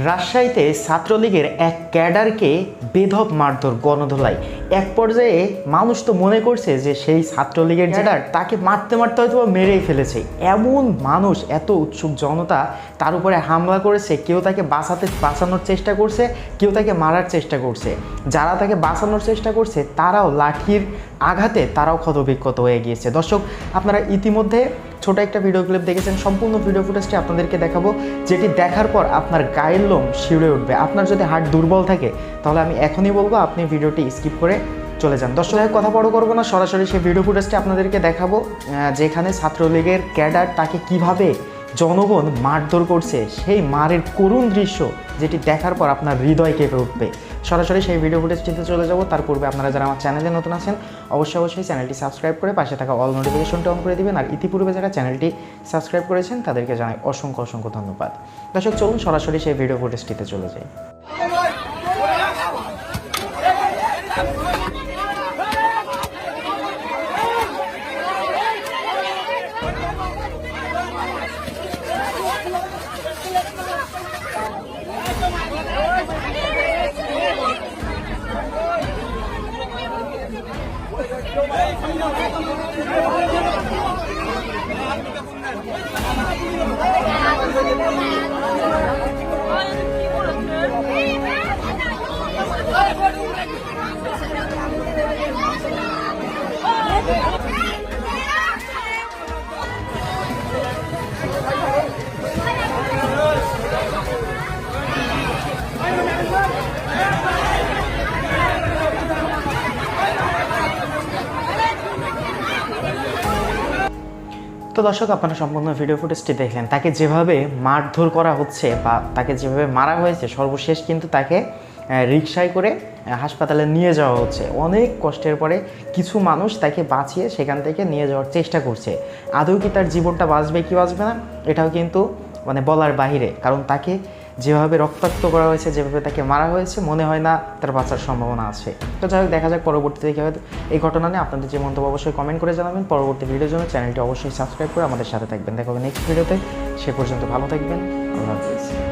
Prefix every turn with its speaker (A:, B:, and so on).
A: রাজশাহীতে ছাত্রলীগের এক ক্যাডারকে বেধড়ক মারধর গণধোলাই। এক পর্যায়ে মানুষ তো মনে করছে যে সেই ছাত্রলীগের ক্যাডার তাকে মারতে মারতে হয়তো মেরেই ফেলেছে। এমন মানুষ, এত উৎসুক জনতা তার উপরে হামলা করেছে। কেউ তাকে বাঁচানোর চেষ্টা করছে, কেউ তাকে মারার চেষ্টা করছে। যারা তাকে বাঁচানোর চেষ্টা করছে তারাও লাঠির আঘাতে তারাও ক্ষতবিক্ষত হয়ে গিয়েছে। দর্শক, আপনারা ইতিমধ্যে ছোট একটা ভিডিও ক্লিপ দেখেছেন। সম্পূর্ণ ভিডিও ফুটেজটি আপনাদেরকে দেখাবো, যেটি দেখার পর আপনার গায়ের লোম শিউরে উঠবে। আপনার যদি হার্ট দুর্বল থাকে তাহলে আমি এখনই বলবো আপনি ভিডিওটি স্কিপ করে চলে যান। দর্শক, কথা বড় করবো না, সরাসরি সেই ভিডিও ফুটেজটি আপনাদেরকে দেখাবো, যেখানে ছাত্রলীগের ক্যাডার তাকে কিভাবে জনগণ মারধর করছে, সেই মারের করুণ দৃশ্য যেটি দেখার পর আপনার হৃদয় কেঁপে উঠবে। সরাসরি সেই ভিডিও ফুটেজটিতে চলে যাব। তার পূর্বে আপনারা যারা আমার চ্যানেলে নতুন আছেন অবশ্যই চ্যানেলটি সাবস্ক্রাইব করে পাশে থাকা অল নোটিফিকেশনটি অন করে দিবেন। আর ইতিপূর্বে যারা চ্যানেলটি সাবস্ক্রাইব করেছেন তাদেরকে জানাই অসংখ্য ধন্যবাদ। দর্শক, চলুন সরাসরি সেই ভিডিও ফুটেজটিতে চলে যাই। তো দর্শক, আপনারা সম্পূর্ণ ভিডিও ফুটেজটি দেখলেন। তাকে যেভাবে মারধর করা হচ্ছে বা তাকে যেভাবে মারা হয়েছে, সর্বশেষ কিন্তু তাকে রিকশায় করে হাসপাতালে নিয়ে যাওয়া হচ্ছে। অনেক কষ্টের পরে কিছু মানুষ তাকে বাঁচিয়ে সেখান থেকে নিয়ে যাওয়ার চেষ্টা করছে। আদৌ কি তার জীবনটা বাঁচবে কি বাঁচবে না এটাও কিন্তু বলার বাহিরে, কারণ তাকে যেভাবে রক্তাক্ত করা হয়েছে, যেভাবে তাকে মারা হয়েছে, মনে হয় না তার বাঁচার সম্ভাবনা আছে। তো যাই হোক, দেখা যাক পরবর্তীতে কী হয়। এই ঘটনা নিয়ে আপনাদের যে মন্তব্য অবশ্যই কমেন্ট করে জানাবেন। পরবর্তী ভিডিওর জন্য চ্যানেলটি অবশ্যই সাবস্ক্রাইব করে আমাদের সাথে থাকবেন। দেখা হবে নেক্সট ভিডিওতে। সে পর্যন্ত ভালো থাকবেন। আল্লাহ হাফিজ।